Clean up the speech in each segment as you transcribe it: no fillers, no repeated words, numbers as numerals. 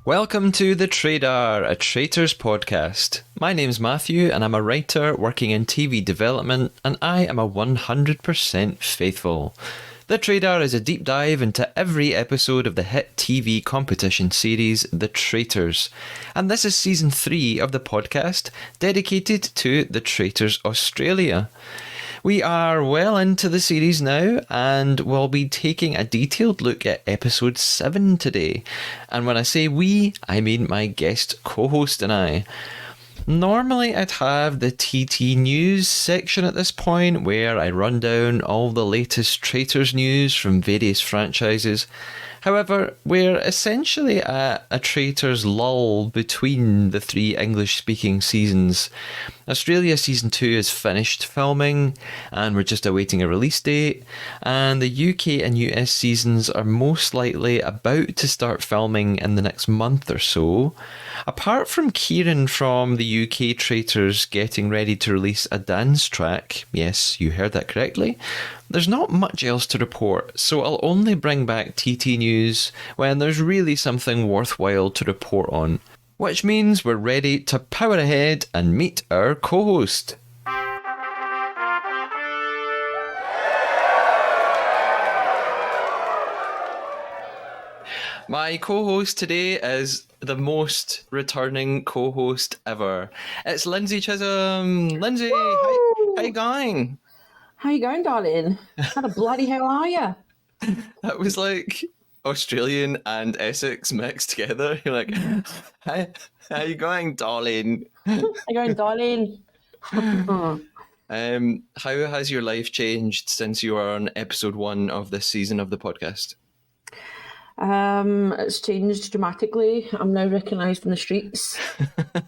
Welcome to The Trader, a Traitors podcast. My name's Matthew and I'm a writer working in TV development, and I am a 100% faithful. The Trader is a deep dive into every episode of the hit TV competition series The Traitors, and this is season 3 of the podcast dedicated to The Traitors Australia. We are well into the series now, and we'll be taking a detailed look at episode 7 today. And when I say we, I mean my guest co-host and I. Normally I'd have the TT news section at this point, where I run down all the latest Traitors news from various franchises. However, we're essentially at a Traitors lull between the 3 English-speaking seasons. Australia Season 2 is finished filming, and we're just awaiting a release date, and the UK and US seasons are most likely about to start filming in the next month or so. Apart from Kieran from the UK Traitors getting ready to release a dance track, yes, you heard that correctly, there's not much else to report, so I'll only bring back TT news when there's really something worthwhile to report on. Which means we're ready to power ahead and meet our co-host. My co-host today is the most returning co-host ever. It's Lindsay Chisholm. Lindsay, how you going? How you going, darling? How the bloody hell are you? That was like Australian and Essex mixed together. You're like, hi, how you going, darling? How you going, darling? How has your life changed since you were on episode 1 of this season of the podcast? It's changed dramatically. I'm now recognised in the streets.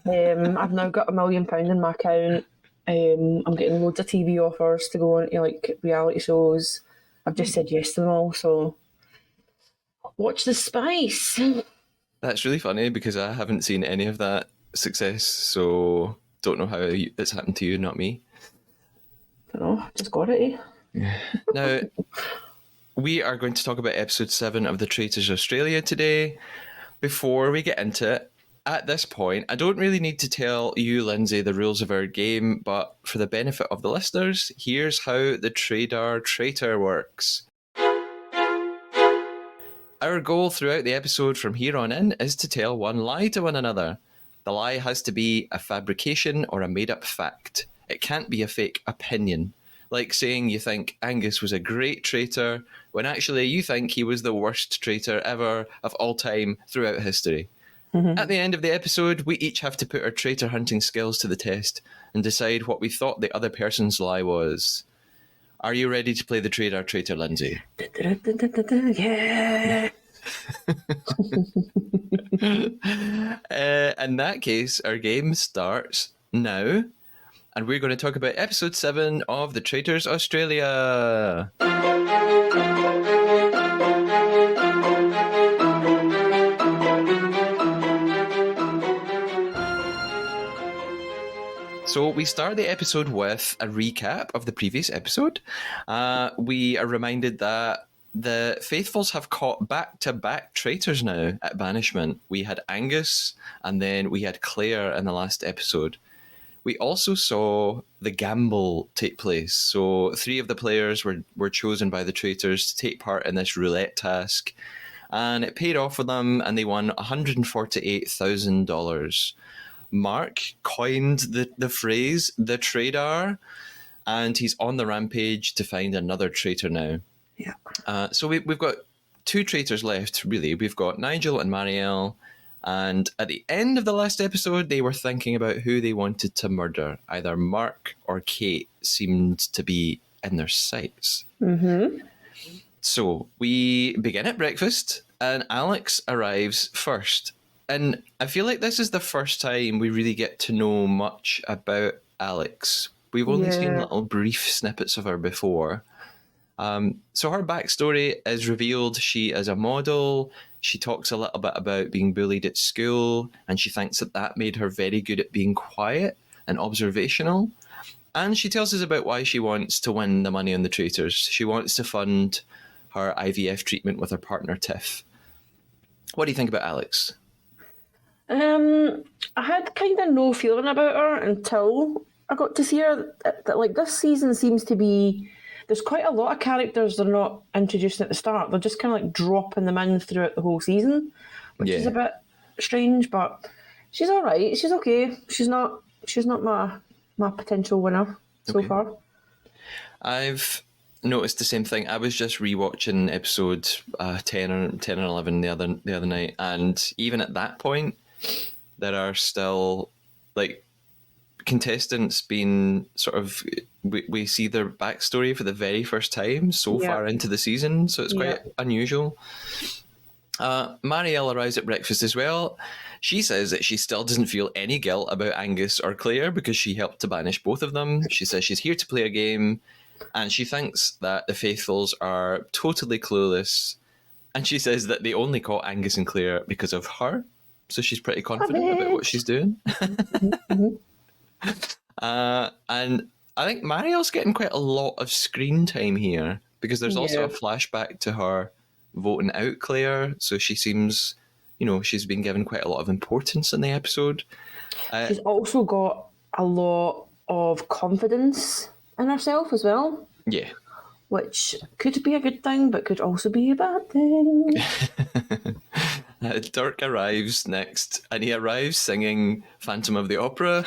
I've now got £1 million in my account. I'm getting loads of TV offers to go into like reality shows. I've just said yes to them all, so watch the space. That's really funny because I haven't seen any of that success, so don't know how it's happened to you, not me. I don't know, just got it. Now, we are going to talk about episode 7 of The Traitors Australia today. Before we get into it, at this point, I don't really need to tell you, Lindsay, the rules of our game, but for the benefit of the listeners, here's how the Traitor works. Our goal throughout the episode from here on in is to tell one lie to one another. The lie has to be a fabrication or a made-up fact. It can't be a fake opinion. Like saying you think Angus was a great traitor, when actually you think he was the worst traitor ever of all time throughout history. At the end of the episode, we each have to put our traitor hunting skills to the test and decide what we thought the other person's lie was. Are you ready to play the traitor, Lindsay? Yeah. In that case, our game starts now, and we're going to talk about episode 7 of The Traitors Australia. So we start the episode with a recap of the previous episode. We are reminded that the Faithfuls have caught back-to-back traitors now at banishment. We had Angus, and then we had Claire in the last episode. We also saw the gamble take place. So 3 of the players were chosen by the traitors to take part in this roulette task, and it paid off for them, and they won $148,000. Mark coined the phrase "the Trader," and he's on the rampage to find another traitor now. Yeah. So we've got 2 traitors left, really. We've got Nigel and Marielle, and at the end of the last episode, they were thinking about who they wanted to murder. Either Mark or Kate seemed to be in their sights. So we begin at breakfast, and Alex arrives first. And I feel like this is the first time we really get to know much about Alex. We've only seen little brief snippets of her before. So her backstory is revealed. She is a model. She talks a little bit about being bullied at school, and she thinks that made her very good at being quiet and observational. And she tells us about why she wants to win the money on the traitors. She wants to fund her IVF treatment with her partner, Tiff. What do you think about Alex? I had kind of no feeling about her until I got to see her. Like this season seems to be. There's quite a lot of characters they're not introducing at the start. They're just kind of like dropping them in throughout the whole season, which is a bit strange. But she's all right. She's okay. She's not. She's not my potential winner so far. I've noticed the same thing. I was just rewatching episode 10 or 11 the other night, and even at that point, there are still like contestants being sort of we see their backstory for the very first time so far into the season, so it's quite unusual. Marielle arrives at breakfast as well. She says that she still doesn't feel any guilt about Angus or Claire because she helped to banish both of them. She says she's here to play a game, and she thinks that the Faithfuls are totally clueless. And she says that they only caught Angus and Claire because of her. So she's pretty confident about what she's doing. And I think Marielle's getting quite a lot of screen time here because there's also a flashback to her voting out Claire. So she seems, she's been given quite a lot of importance in the episode. She's also got a lot of confidence in herself as well. Yeah. Which could be a good thing, but could also be a bad thing. Dirk arrives next, and he arrives singing Phantom of the Opera.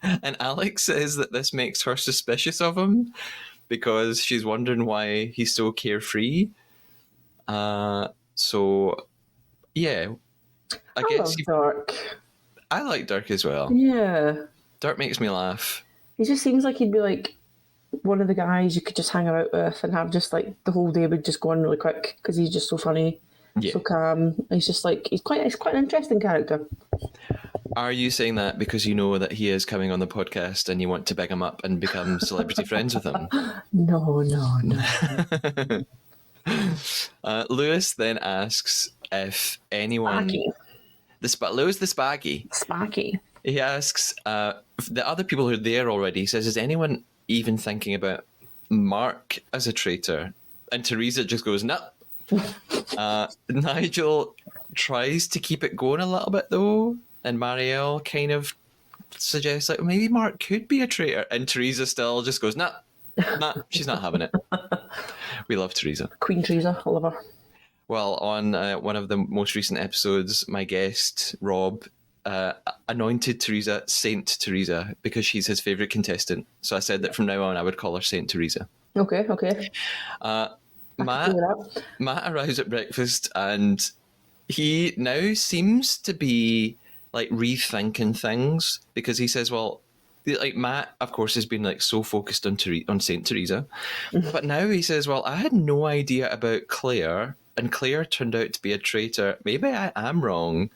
And Alex says that this makes her suspicious of him because she's wondering why he's so carefree. So, yeah. I guess love Dirk. I like Dirk as well. Yeah. Dirk makes me laugh. He just seems like he'd be like one of the guys you could just hang out with and have just like the whole day would just go on really quick because he's just so funny, so calm. He's just like he's quite an interesting character. Are you saying that because you know that he is coming on the podcast and you want to big him up and become celebrity friends with him? No. Lewis then asks if anyone... Lewis the Spaggy. He asks the other people who are there already. He says, is anyone even thinking about Mark as a traitor? And Teresa just goes, no. Nigel tries to keep it going a little bit though, and Marielle kind of suggests like maybe Mark could be a traitor, and Teresa still just goes, nah, she's not having it. We love Teresa. Queen Teresa, I love her. Well, on one of the most recent episodes, my guest, Rob, anointed Teresa Saint Teresa because she's his favourite contestant. So I said that from now on I would call her Saint Teresa. Okay. Matt arrives at breakfast and he now seems to be like rethinking things because he says, well, like Matt, of course, has been like so focused on Saint Teresa, but now he says, well, I had no idea about Claire, and Claire turned out to be a traitor. Maybe I am wrong.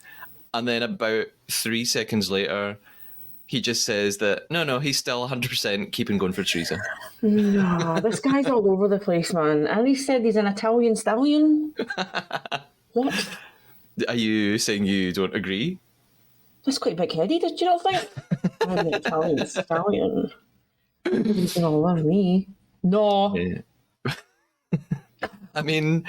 And then about 3 seconds later, he just says that, no, he's still 100% keeping going for Teresa. No, this guy's all over the place, man. And he said he's an Italian stallion. What? Are you saying you don't agree? That's quite big-headed, did you not think? I'm an Italian stallion. He's going to love me. No. Yeah. I mean...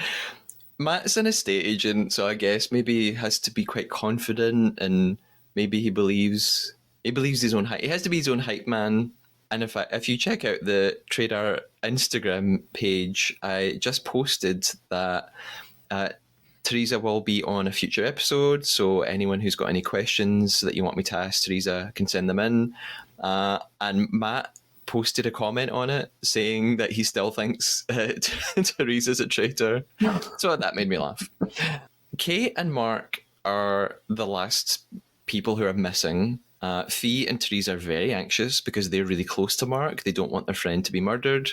Matt's an estate agent, so I guess maybe he has to be quite confident, and maybe he believes his own hype. He has to be his own hype man. And if you check out the Trader Instagram page, I just posted that Teresa will be on a future episode. So anyone who's got any questions that you want me to ask Teresa can send them in. And Matt posted a comment on it saying that he still thinks Teresa's a traitor. So that made me laugh. Kate and Mark are the last people who are missing. Fee and Teresa are very anxious because they're really close to Mark. They don't want their friend to be murdered.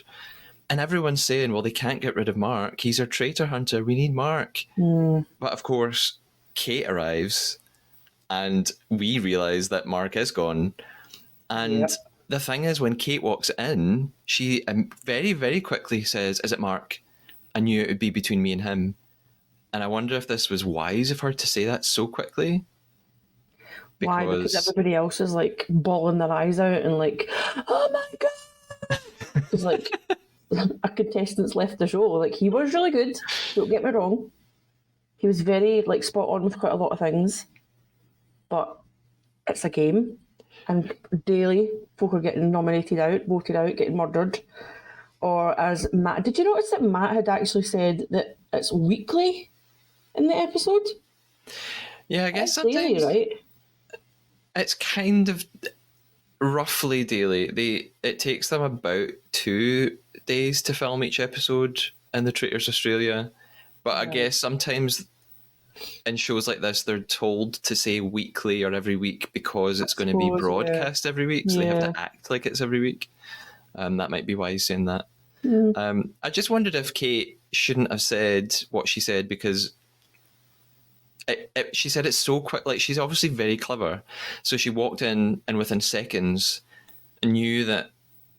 And everyone's saying, well, they can't get rid of Mark. He's our traitor hunter. We need Mark. But of course, Kate arrives and we realise that Mark is gone. And the thing is, when Kate walks in, she very, very quickly says, is it Mark? I knew it would be between me and him. And I wonder if this was wise of her to say that so quickly. Why? Because everybody else is like bawling their eyes out and like, oh my God. It's like a contestant's left the show. Like, he was really good. Don't get me wrong. he was very like spot on with quite a lot of things, but it's a game, and daily folk are getting nominated out, voted out, getting murdered. Or as Matt, did you notice that Matt had actually said that it's weekly in the episode? Yeah, I guess It's daily, sometimes right? it's kind of roughly daily. It takes them about 2 days to film each episode in the Traitors Australia, but I guess sometimes in shows like this they're told to say weekly or every week because it's going to be Suppose, broadcast every week, so they have to act like it's every week. That might be why he's saying that. I just wondered if Kate shouldn't have said what she said, because she said it so quick. Like, she's obviously very clever, so she walked in and within seconds knew that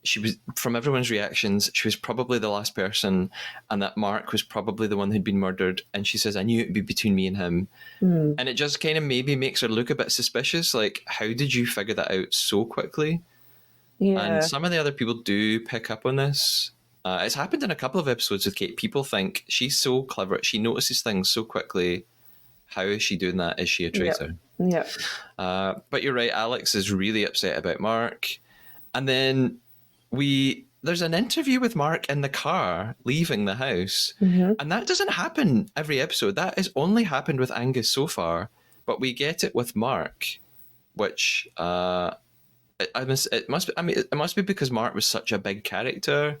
she was, from everyone's reactions, she was probably the last person, and that Mark was probably the one who'd been murdered. And she says, "I knew it'd be between me and him." And it just kind of maybe makes her look a bit suspicious. Like, how did you figure that out so quickly? Yeah. And some of the other people do pick up on this. It's happened in a couple of episodes with Kate. People think she's so clever. She notices things so quickly. How is she doing that? Is she a traitor? Yeah. But you're right. Alex is really upset about Mark. And then there's an interview with Mark in the car leaving the house. And that doesn't happen every episode. That has only happened with Angus so far. But we get it with Mark, which it must be because Mark was such a big character.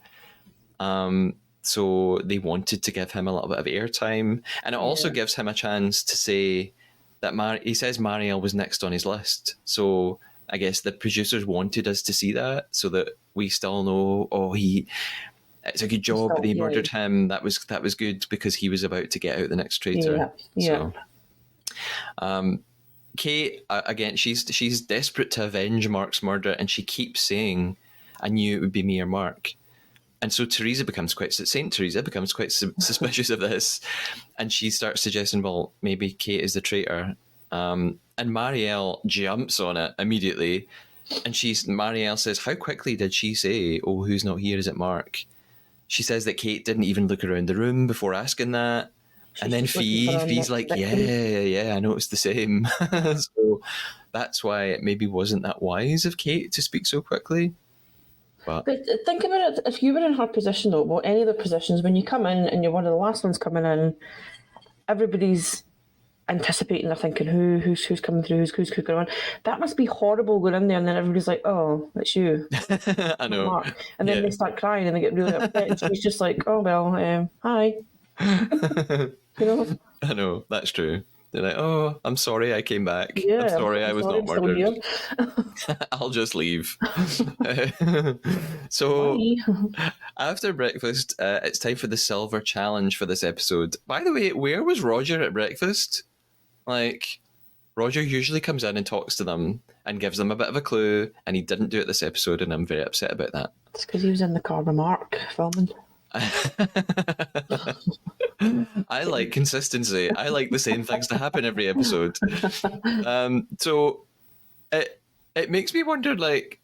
So they wanted to give him a little bit of airtime, and it also gives him a chance to say that he says Marielle was next on his list. So I guess the producers wanted us to see that, so that we still know, it's a good job they murdered him. That was good, because he was about to get out the next traitor. So, Kate, again, she's desperate to avenge Mark's murder, and she keeps saying, "I knew it would be me or Mark." And so Saint Teresa becomes quite suspicious of this, and she starts suggesting, well, maybe Kate is the traitor. And Marielle jumps on it immediately, and Marielle says, "How quickly did she say, 'Oh, who's not here? Is it Mark?'" She says that Kate didn't even look around the room before asking that. And then Fee's like, yeah, I noticed the same. So that's why it maybe wasn't that wise of Kate to speak so quickly. But think about it, if you were in her position, though, well, any of the positions, when you come in and you're one of the last ones coming in, everybody's anticipating, they're thinking, who's coming through, who's going on. That must be horrible going in there, and then everybody's like, "Oh, it's you." I know. Mark. And then they start crying and they get really upset, and she's just like, "Oh, well, hi." You know? I know, that's true. They're like, "Oh, I'm sorry I came back. Yeah, I'm sorry I was not murdered. I'll just leave." So after breakfast, it's time for the silver challenge for this episode. By the way, where was Roger at breakfast? Like, Roger usually comes in and talks to them and gives them a bit of a clue, and he didn't do it this episode, and I'm very upset about that. It's because he was in the car with Mark filming. I like consistency. I like the same things to happen every episode. So it makes me wonder, like,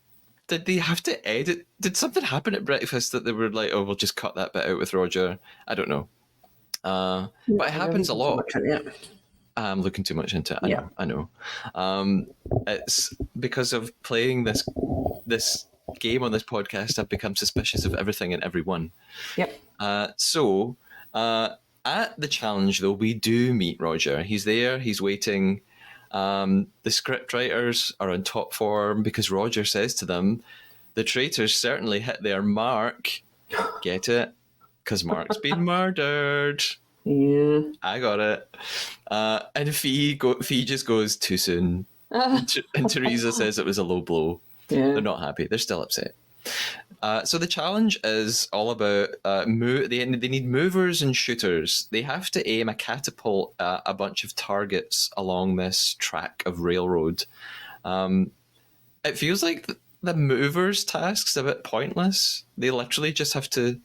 did they have to edit? Did something happen at breakfast that they were like, "Oh, we'll just cut that bit out with Roger"? I don't know. But it happens a lot. I'm looking too much into it. I know. It's because of playing this game on this podcast, I've become suspicious of everything and everyone. Yep. So at the challenge, though, we do meet Roger. He's there. He's waiting. The script writers are on top form because Roger says to them, "The traitors certainly hit their mark." Get it? Because Mark's been murdered. Yeah. I got it. And Fee just goes, "Too soon." And Teresa says it was a low blow. Yeah. They're not happy. They're still upset. So the challenge is all about they need movers and shooters. They have to aim a catapult at a bunch of targets along this track of railroad. It feels like the movers' task's a bit pointless. They literally just have to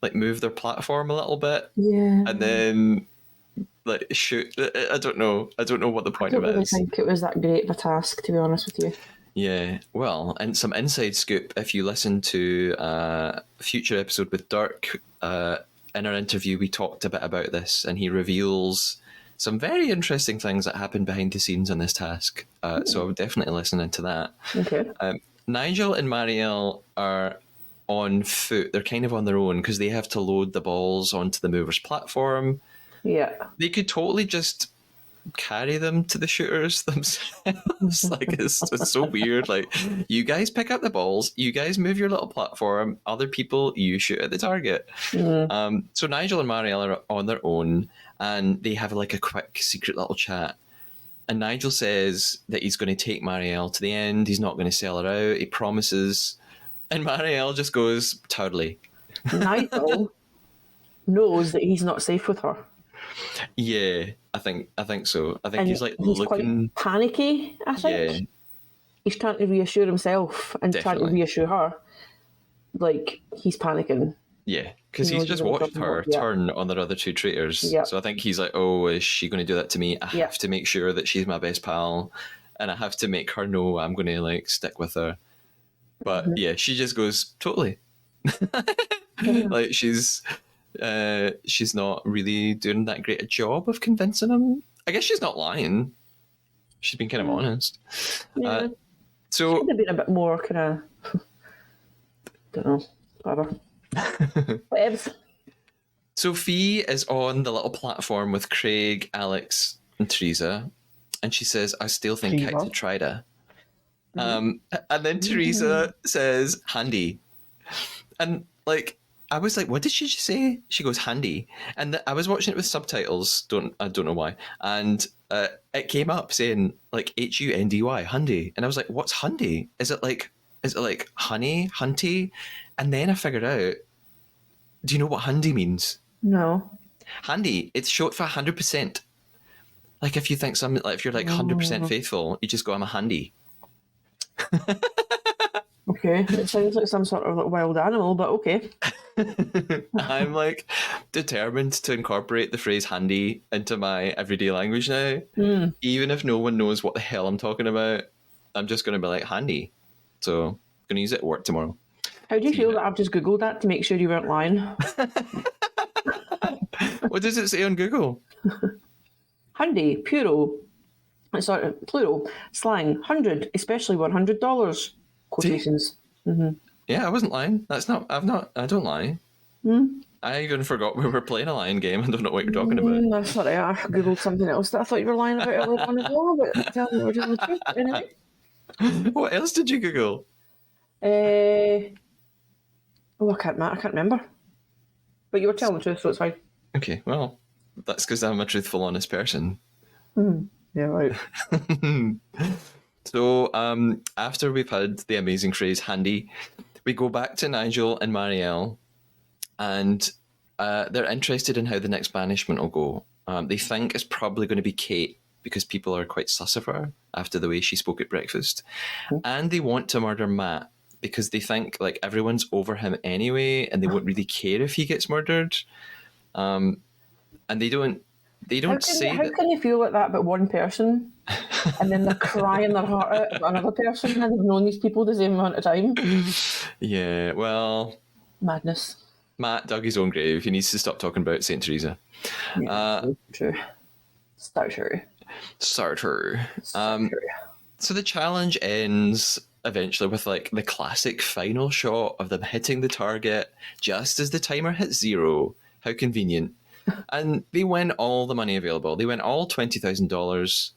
like move their platform a little bit, and then like shoot. I don't know what the point of it is. I don't really think it was that great of a task, to be honest with you. Yeah, well, and some inside scoop, if you listen to a future episode with Dirk, in our interview, we talked a bit about this, and he reveals some very interesting things that happen behind the scenes on this task. So I would definitely listen into that. Okay. Nigel and Marielle are on foot. They're kind of on their own because they have to load the balls onto the mover's platform. Yeah. They could totally just carry them to the shooters themselves. Like it's so weird. Like, you guys pick up the balls, you guys move your little platform, other people, you shoot at the target. So Nigel and Marielle are on their own, and they have like a quick secret little chat. And Nigel says that he's going to take Marielle to the end. He's not going to sell her out. He promises. And Marielle just goes, totally. Nigel knows that he's not safe with her. Yeah, I think so. I think And he's like he's looking quite panicky, I think. Yeah, He's trying to reassure himself and trying definitely. to reassure her. Like, he's panicking. Yeah, because He he's knows just he's in watched trouble. her Yeah. turn on their other two traitors. Yeah. So I think he's like, oh, is she going to do that to me? I Yeah. have to make sure that she's my best pal, and I have to make her know I'm going to like stick with her. But yeah, she just goes, totally. Like she's not really doing that great a job of convincing him. I guess she's not lying. She's been kind of honest. Yeah. So Could have been a bit more kind of, don't know, whatever. Whatevs. Sophie is on the little platform with Craig, Alex, and Teresa, and she says, I still think Teresa. I could try to. And then Teresa says, handy. And like, I was like, what did she just say? She goes, handy. And I was watching it with subtitles, I don't know why. And it came up saying like HUNDY, handy. And I was like, what's handy? Is it like honey, hunty? And then I figured out, do you know what handy means? No. Handy, it's short for 100%. Like if you think something, like if you're like 100% faithful, you just go, I'm a handy. Okay. It sounds like some sort of like wild animal, but okay. I'm like determined to incorporate the phrase handy into my everyday language now. Even if no one knows what the hell I'm talking about, I'm just going to be like handy. So I'm going to use it at work tomorrow. How do you feel that I've just Googled that to make sure you weren't lying? What does it say on Google? Handy, plural, slang, 100, especially $100. Quotations. Yeah, I wasn't lying. I don't lie. I even forgot we were playing a lying game. I don't know what you're talking about. No, sorry, I Googled something else that I thought you were lying about earlier on as well, but tell me we're telling the truth. Anyway. What else did you Google? I can't remember. But you were telling the truth, so it's fine. Okay, well, that's because I'm a truthful, honest person. Yeah, right. So after we've had the amazing phrase handy, we go back to Nigel and Marielle, and they're interested in how the next banishment will go. They think it's probably going to be Kate because people are quite sus of her after the way she spoke at breakfast. And they want to murder Matt because they think like everyone's over him anyway and they won't really care if he gets murdered. And they don't say How that. can you feel like that about one person and then they're crying their heart out about another person and they've known these people the same amount of time? Yeah, well, Madness. Matt dug his own grave. He needs to stop talking about St. Teresa. True. Start true. Sartre. So the challenge ends eventually with like the classic final shot of them hitting the target just as the timer hits 0. How convenient. And they win all the money available. They win all $20,000,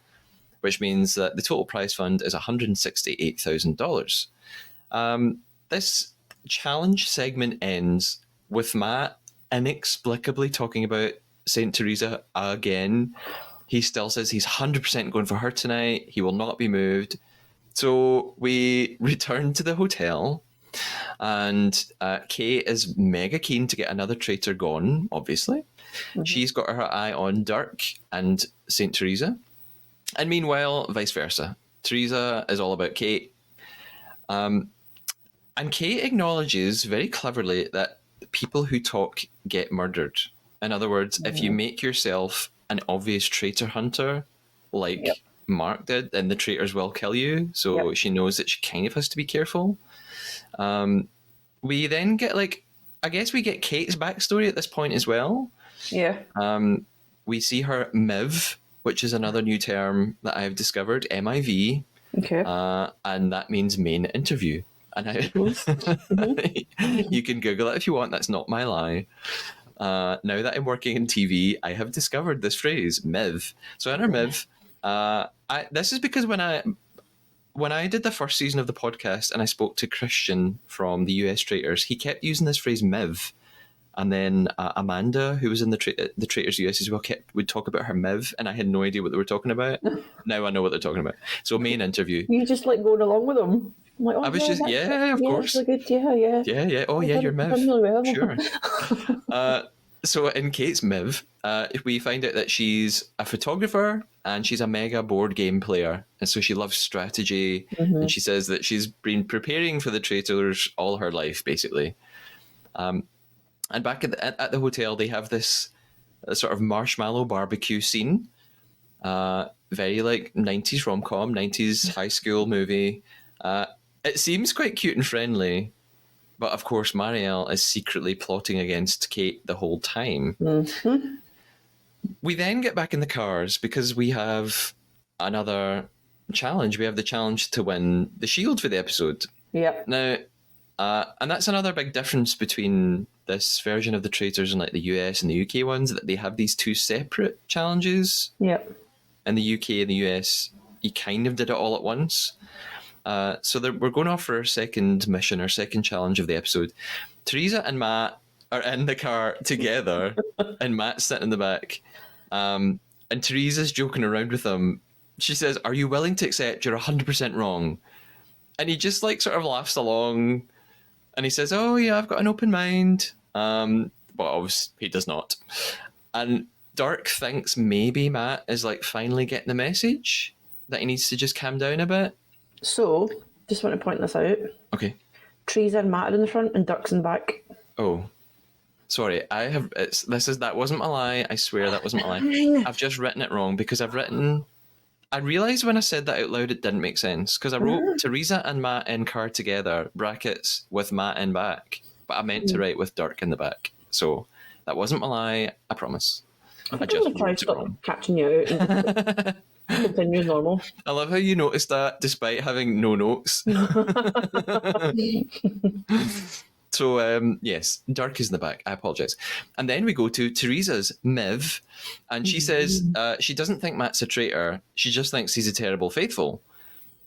which means that the total prize fund is $168,000. This challenge segment ends with Matt inexplicably talking about St. Teresa again. He still says he's 100% going for her tonight. He will not be moved. So we return to the hotel, and Kate is mega keen to get another traitor gone, obviously. She's got her eye on Dirk and St. Teresa. And meanwhile, vice versa. Teresa is all about Kate. And Kate acknowledges very cleverly that people who talk get murdered. In other words, if you make yourself an obvious traitor hunter, like Mark did, then the traitors will kill you. So she knows that she kind of has to be careful. We then get I guess we get Kate's backstory at this point as well. Yeah. We see her Miv, which is another new term that I've discovered, MIV, Okay. and that means main interview. And you can Google it if you want. That's not my lie. Now that I'm working in TV, I have discovered this phrase, MIV. So in our MIV, this is because when I did the first season of the podcast and I spoke to Christian from the US Traitors, he kept using this phrase MIV. And then Amanda, who was in the Traitors US as well, would talk about her MIV, and I had no idea what they were talking about. Now I know what they're talking about. So main interview. You just like going along with them. I'm like, oh, I was just, of course. That's really good. Yeah. Yeah. Oh, yeah, you're MIV. Really well. Sure. So in Kate's MIV, we find out that she's a photographer and she's a mega board game player. And so she loves strategy. And she says that she's been preparing for the Traitors all her life, basically. And back at the hotel, they have this sort of marshmallow barbecue scene. Very like 90s rom-com, 90s high school movie. It seems quite cute and friendly. But of course, Marielle is secretly plotting against Kate the whole time. Mm-hmm. We then get back in the cars because we have another challenge. We have the challenge to win the shield for the episode. Yep. Now, and that's another big difference between this version of the Traitors and like the US and the UK ones, that they have these two separate challenges. Yep. In the UK and the US, you kind of did it all at once. So we're going off for our second mission, our second challenge of the episode. Teresa and Matt are in the car together, and Matt's sitting in the back. And Teresa's joking around with him. She says, "Are you willing to accept you're 100% wrong?" And he just like sort of laughs along, and he says, "Oh yeah, I've got an open mind." But obviously he does not. And Dirk thinks maybe Matt is like finally getting the message that he needs to just calm down a bit. So, just want to point this out. Okay. Teresa and Matt are in the front and Dirk's in the back. Oh, sorry. That wasn't my lie. I swear that wasn't my lie. I've just written it wrong because I realised when I said that out loud it didn't make sense because I wrote Teresa and Matt in car together, brackets, with Matt in back, but I meant to write with Dirk in the back. So that wasn't my lie, I promise. I just I'm going to try stop catching you out and continue as normal. I love how you noticed that despite having no notes. So, yes, Dirk is in the back. I apologise. And then we go to Teresa's MIV, and she says she doesn't think Matt's a traitor. She just thinks he's a terrible faithful.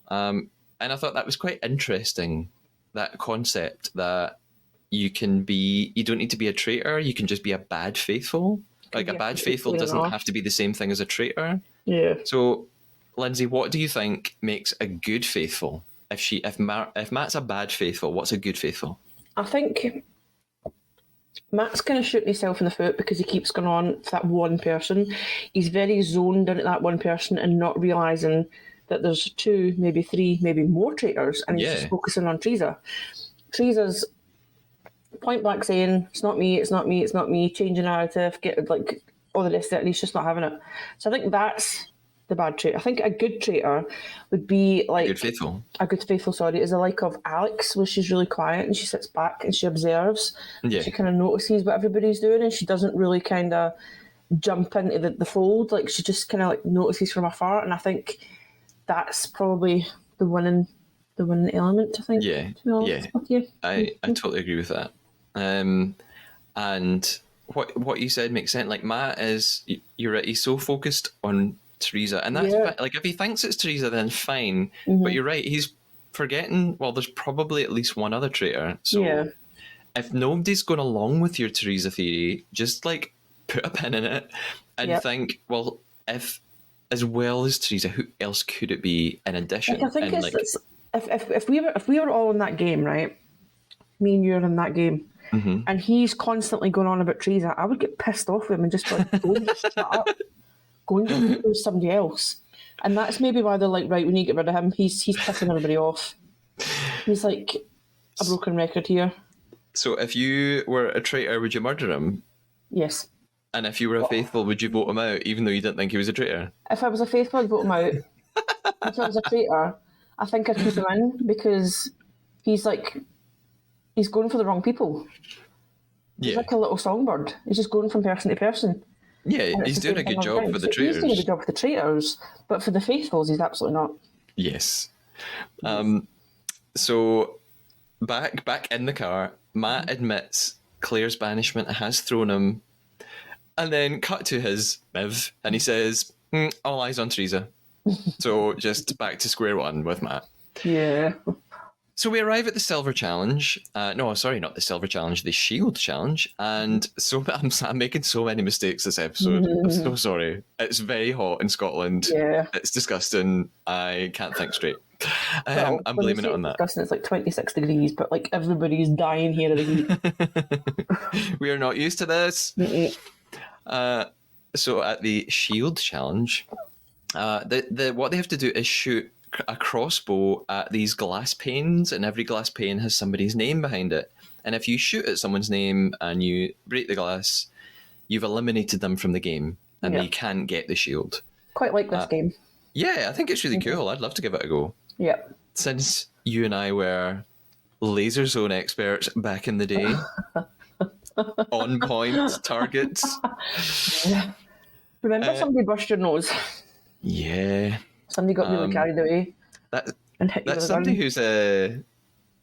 And I thought that was quite interesting, that concept that you don't need to be a traitor, you can just be a bad faithful. Like, a bad faithful doesn't have to be the same thing as a traitor. Yeah. So, Lindsay, what do you think makes a good faithful? If Matt's a bad faithful, what's a good faithful? I think Matt's kind of shooting himself in the foot because he keeps going on for that one person. He's very zoned in at that one person and not realising that there's two, maybe three, maybe more traitors, and he's just focusing on Teresa. Teresa's point blank saying, it's not me, changing narrative, get like all the rest of it, and he's just not having it. So I think that's the bad trait. I think a good traitor would be like... A good faithful, sorry, is a like of Alex, where she's really quiet and she sits back and she observes. Yeah. She kind of notices what everybody's doing and she doesn't really kind of jump into the fold. Like, she just kind of like notices from afar, and I think that's probably the winning element, I think. Yeah, I totally agree with that. And what you said makes sense. Like, Matt is, you're right, he's so focused on Teresa, and that's like, if he thinks it's Teresa, then fine. But you're right, he's forgetting. Well, there's probably at least one other traitor. So if nobody's going along with your Teresa theory, just like put a pin in it and think, well, if as well as Teresa, who else could it be in addition? Like, I think if we were all in that game, right? Me and you are in that game. And he's constantly going on about Teresa, I would get pissed off with him and just be like, go and just shut up. Go and do somebody else. And that's maybe why they're like, right, we need to get rid of him. He's pissing everybody off. He's like a broken record here. So if you were a traitor, would you murder him? Yes. And if you were a faithful, would you vote him out, even though you didn't think he was a traitor? If I was a faithful, I'd vote him out. If I was a traitor, I think I'd keep him in because he's going for the wrong people. He's like a little songbird. He's just going from person to person. Yeah, And it's he's the doing same a thing good all the job time. for the So he's doing a good traitors. job for the traitors, but for the faithfuls, he's absolutely not. Yes. So back in the car, Matt admits Claire's banishment has thrown him, and then cut to his Miv, and he says, "All eyes on Teresa." So just back to square one with Matt. Yeah. So we arrive at the Silver Challenge. No, sorry, not the Silver Challenge, the Shield Challenge. And so I'm making so many mistakes this episode. I'm so sorry. It's very hot in Scotland. Yeah. It's disgusting. I can't think straight. Well, I'm when they blaming say it it's on that. disgusting, it's like 26 degrees, but like everybody's dying here of the heat. We are not used to this. So at the Shield Challenge, what they have to do is shoot a crossbow at these glass panes, and every glass pane has somebody's name behind it. And if you shoot at someone's name and you break the glass, you've eliminated them from the game, and Yeah. they can't get the shield. Quite like this game. Yeah, I think it's really cool. I'd love to give it a go. Yeah. Since you and I were laser zone experts back in the day, on point targets. Remember, somebody burst your nose. Yeah, Somebody got really carried away that and hit you that's with a somebody gun. who's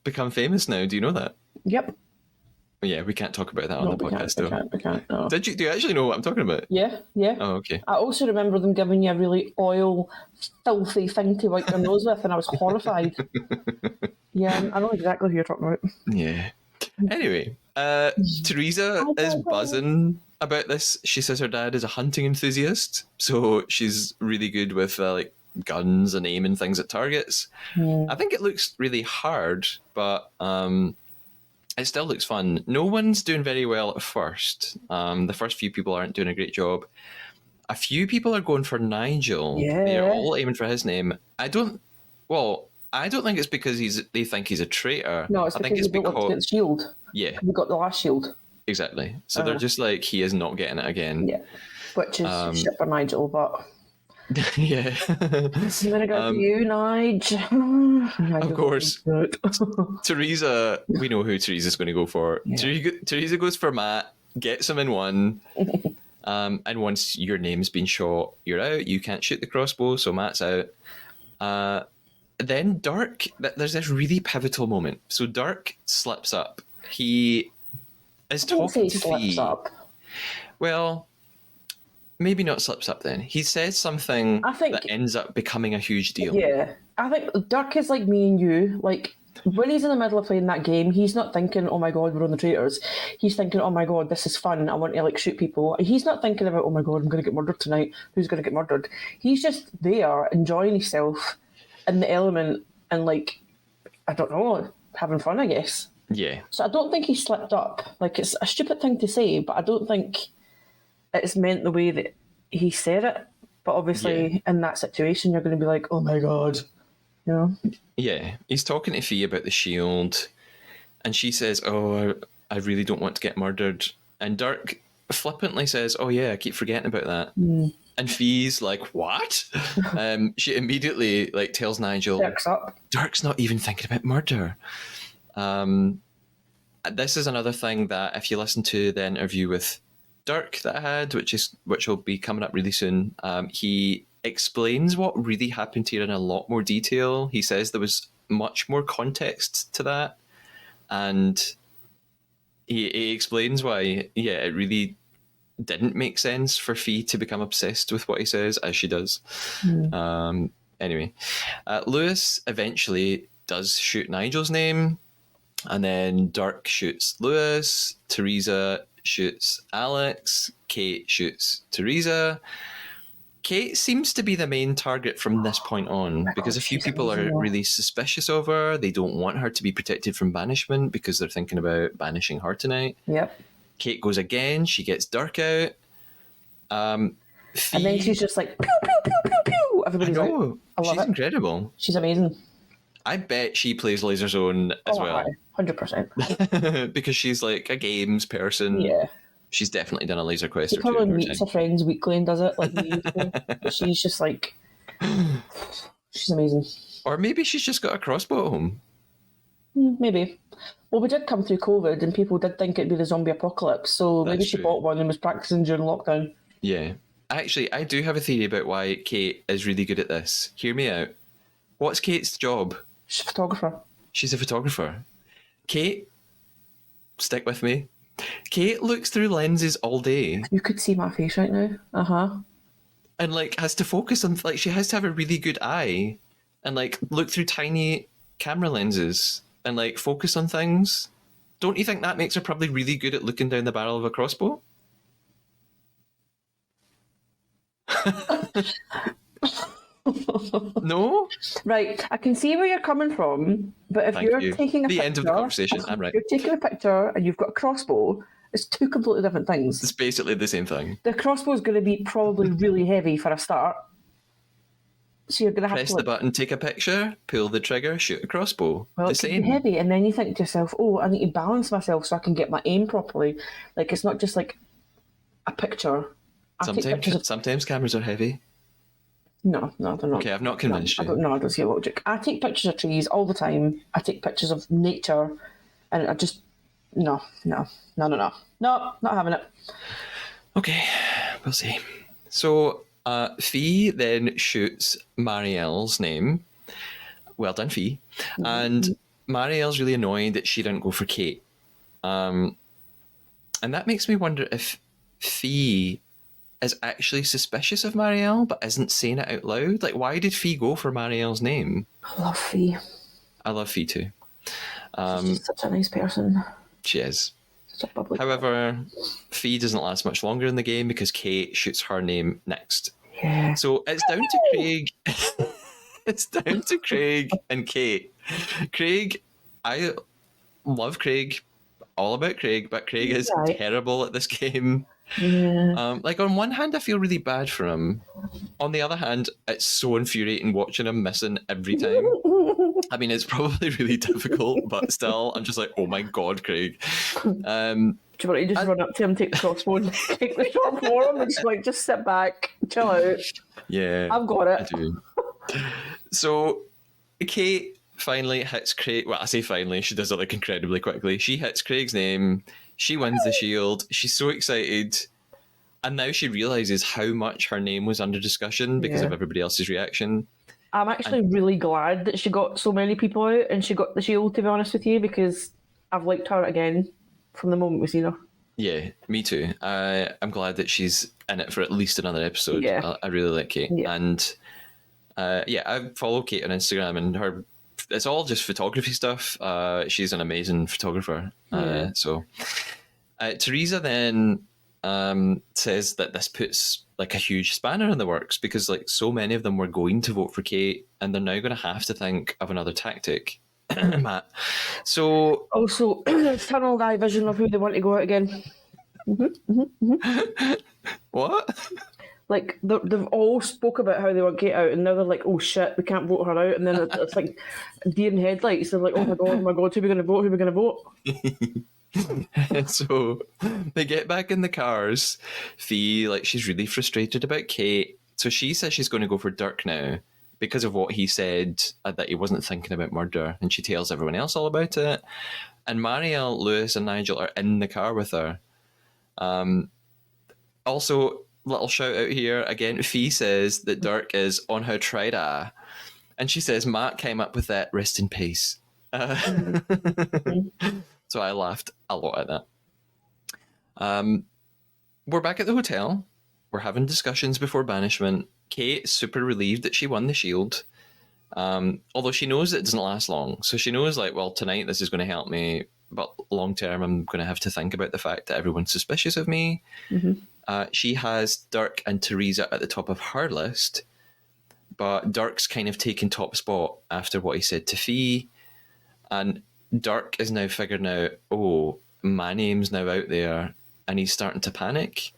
become famous now. Do you know that? Yep. Yeah, we can't talk about that on No, the podcast, we though. can't, we can't. No. Do you actually know what I'm talking about? Yeah, yeah. Oh, okay. I also remember them giving you a really oil, filthy thing to wipe your nose with, and I was horrified. Yeah, I know exactly who you're talking about. Yeah. Anyway, Teresa is buzzing about this. She says her dad is a hunting enthusiast, so she's really good with like guns and aiming things at targets. I think it looks really hard, but it still looks fun. No one's doing very well at first. The first few people aren't doing a great job. A few people are going for Nigel. Yeah. They're all aiming for his name. I don't think it's because they think he's a traitor. No, it's I because think it's you don't want to get the shield. yeah, We got the last shield. exactly. So they're just like, he is not getting it again. Yeah. Which is shit for Nigel, but Yeah. I'm going to go for you, Nigel. Of course. Teresa, we know who Teresa's going to go for. Teresa goes for Matt, gets him in one. And once your name's been shot, you're out. You can't shoot the crossbow, so Matt's out. Then Dirk, there's this really pivotal moment. So Dirk slips up. He is talking to Fee. Up. Well, maybe not slips up then. He says something that ends up becoming a huge deal. Yeah. I think Dirk is like me and you. Like, when he's in the middle of playing that game, he's not thinking, oh my god, we're on the traitors. He's thinking, oh my god, this is fun. I want to like shoot people. He's not thinking about, oh my god, I'm going to get murdered tonight. Who's going to get murdered? He's just there, enjoying himself in the element and like, I don't know, having fun, I guess. Yeah. So I don't think he slipped up. Like, it's a stupid thing to say, but I don't think it's meant the way that he said it. But obviously, in that situation, you're going to be like, oh my god. You know? Yeah. He's talking to Fee about the shield, and she says, oh, I really don't want to get murdered. And Dirk flippantly says, oh yeah, I keep forgetting about that. And Fee's like, what? She immediately like tells Nigel, Dirk's not even thinking about murder. This is another thing that if you listen to the interview with Dirk that I had, which will be coming up really soon, he explains what really happened here in a lot more detail. He says there was much more context to that, and he explains why, it really didn't make sense for Fee to become obsessed with what he says, as she does. Anyway, Lewis eventually does shoot Nigel's name, and then Dirk shoots Lewis, Teresa shoots Alex, Kate shoots Teresa. Kate seems to be the main target from this point on, because a few people are really suspicious of her. They don't want her to be protected from banishment because they're thinking about banishing her tonight. Yep. Kate goes again. She gets Dirk out. And then she's just like, pew, pew, pew, pew, pew. Everybody's like, I love she's incredible. She's amazing. I bet she plays Laser Zone as well. 100%. Because she's like a games person. Yeah. She's definitely done a Laser Quest She or two. probably meets her friends weekly and does it like we used to. But she's just like, she's amazing. Or maybe she's just got a crossbow at home. Maybe. Well, we did come through COVID and people did think it'd be the zombie apocalypse, so maybe she bought one and was practicing during lockdown. Yeah. Actually, I do have a theory about why Kate is really good at this. Hear me out. What's Kate's job? She's a photographer. She's a photographer. Kate, stick with me. Kate looks through lenses all day You could see my face right now. and like has to focus on like she has to have a really good eye and like look through tiny camera lenses and like focus on things. Don't you think that makes her probably really good at looking down the barrel of a crossbow? No? Right, I can see where you're coming from, but if Thank you're you. taking a The picture, end of the conversation. I'm right. you're taking a picture and you've got a crossbow, it's two completely different things. It's basically the same thing. The crossbow is going to be probably really heavy for a start, so you're going to have Press to the button, take a picture, pull the trigger, shoot a crossbow. well, The it could same. be heavy, and then you think to yourself, "Oh, I need to balance myself so I can get my aim properly." Like it's not just like a picture. I take pictures of Sometimes cameras are heavy. no, they're not. Okay, I've not convinced I you. don't see a logic. I take pictures of trees all the time. I take pictures of nature, and I just no, not having it. Okay, we'll see. So, Fee then shoots Marielle's name. Well done, Fee. And Marielle's really annoyed that she didn't go for Kate. And that makes me wonder if Fee is actually suspicious of Marielle but isn't saying it out loud. Like, why did Fee go for Marielle's name? I love Fee. I love Fee too. She's just such a nice person. She is. Such a bubbly. However, Fee doesn't last much longer in the game because Kate shoots her name next. Yeah. So it's down to Craig. It's down to Craig and Kate. Craig, I love Craig, all about Craig, but Craig is Right. terrible at this game. Yeah. Like on one hand, I feel really bad for him. On the other hand, it's so infuriating watching him missing every time. I mean, it's probably really difficult, but still, I'm just like, oh my god, Craig. Do you want to just run up to him, take the crossbow, and take the shot for him, and just sit back, chill out? Yeah, I've got it. I do. So Kate finally hits Craig. Well, I say finally, she does it like incredibly quickly. She hits Craig's name. She wins the shield. She's so excited. And now she realizes how much her name was under discussion because of everybody else's reaction. I'm actually really glad that she got so many people out and she got the shield, to be honest with you, because I've liked her again from the moment we've seen her. Yeah, me too. I'm glad that she's in it for at least another episode. Yeah. I really like Kate. Yeah. And I follow Kate on Instagram and it's all just photography stuff. She's an amazing photographer. So Teresa then says that this puts like a huge spanner in the works because like so many of them were going to vote for Kate and they're now going to have to think of another tactic. Matt. So Also, tunnel eye vision of who they want to go out again. what? Like, they've all spoke about how they want Kate out, and now they're like, oh shit, we can't vote her out. And then it's like deer in headlights. They're like, oh my god, who are we going to vote? Who are we going to vote? So they get back in the cars. Fee, like, she's really frustrated about Kate. So she says she's going to go for Dirk now because of what he said, that he wasn't thinking about murder. And she tells everyone else all about it. And Marielle, Lewis, and Nigel are in the car with her. Also, little shout out here again. Fee says that Dirk is on her Traitors, and she says Matt came up with that. Rest in peace. So I laughed a lot at that. We're back at the hotel. We're having discussions before banishment. Kate's super relieved that she won the shield. Although she knows it doesn't last long. So she knows, like, well, tonight this is going to help me, but long term I'm going to have to think about the fact that everyone's suspicious of me. She has Dirk and Teresa at the top of her list, but Dirk's kind of taken top spot after what he said to Fee. And Dirk is now figuring out, oh, my name's now out there, and he's starting to panic.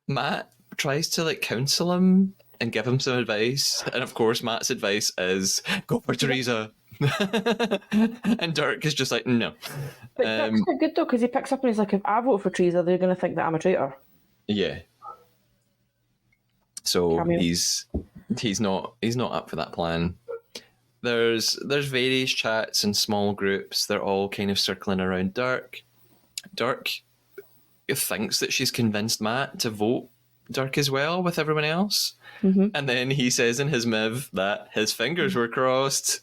Matt tries to like counsel him and give him some advice, and of course Matt's advice is go for Teresa. And Dirk is just like, no. But that's quite good though, because he picks up and he's like, if I vote for Teresa, they're going to think that I'm a traitor. Yeah. So Cameo. he's not up for that plan. There's various chats and small groups. They're all kind of circling around Dirk. Dirk thinks that she's convinced Matt to vote Dirk as well with everyone else. Mm-hmm. And then he says in his miv that his fingers were crossed.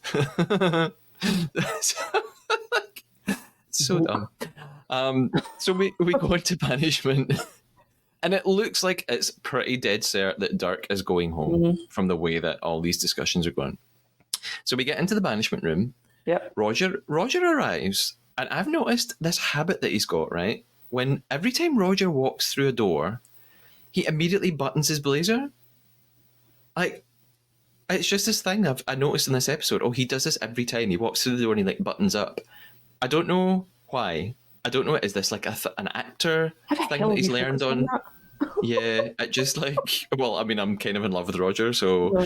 So dumb. So we go into banishment. And it looks like it's pretty dead cert that Dirk is going home from the way that all these discussions are going. So we get into the banishment room. Yep. Roger arrives, and I've noticed this habit that he's got, right? When every time Roger walks through a door, he immediately buttons his blazer. Like, it's just this thing I noticed in this episode. Oh, he does this every time. He walks through the door and he like buttons up. I don't know why. I don't know. Is this like an actor thing that he's learned on? Yeah, it just like, well, I mean, I'm kind of in love with Roger, so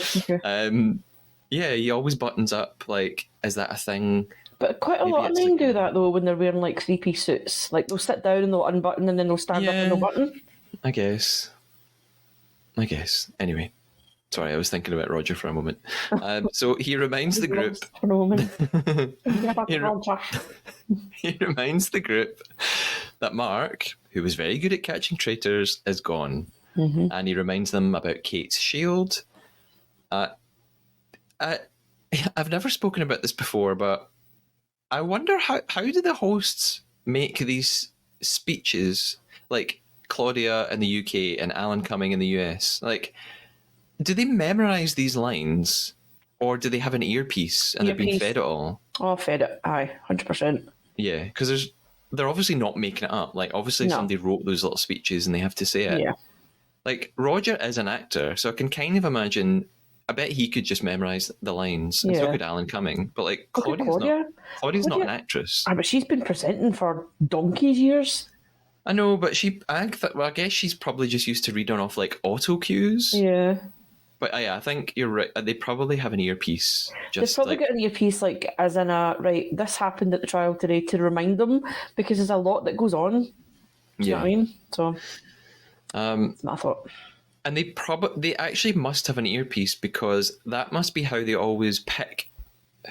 yeah, he always buttons up. Like, is that a thing? But quite a lot of men do that though when they're wearing like three-piece suits. Like they'll sit down and they'll unbutton and then they'll stand up and they'll button. I guess. Anyway, sorry, I was thinking about Roger for a moment. So he reminds the group. For a moment. He reminds the group that Mark, who was very good at catching traitors, is gone. And he reminds them about Kate's shield. I've never spoken about this before, but I wonder how do the hosts make these speeches, like Claudia in the UK and Alan Cumming in the US? Like, do they memorize these lines, or do they have an earpiece and they're being fed it all? Oh, fed it. Aye, 100%. Yeah, because they're obviously not making it up. Like, obviously somebody wrote those little speeches and they have to say it. Yeah. Like, Roger is an actor, so I can kind of imagine. I bet he could just memorize the lines, and so could Alan Cumming. But like, Claudia's not an actress. But she's been presenting for donkey's years. I know, but I guess she's probably just used to reading off like auto cues. Yeah. But yeah, I think you're right. They probably have an earpiece. They've probably got an earpiece, like as in right, this happened at the trial today, to remind them, because there's a lot that goes on. Do you know what I mean? So, that's my thought. And they actually must have an earpiece, because that must be how they always pick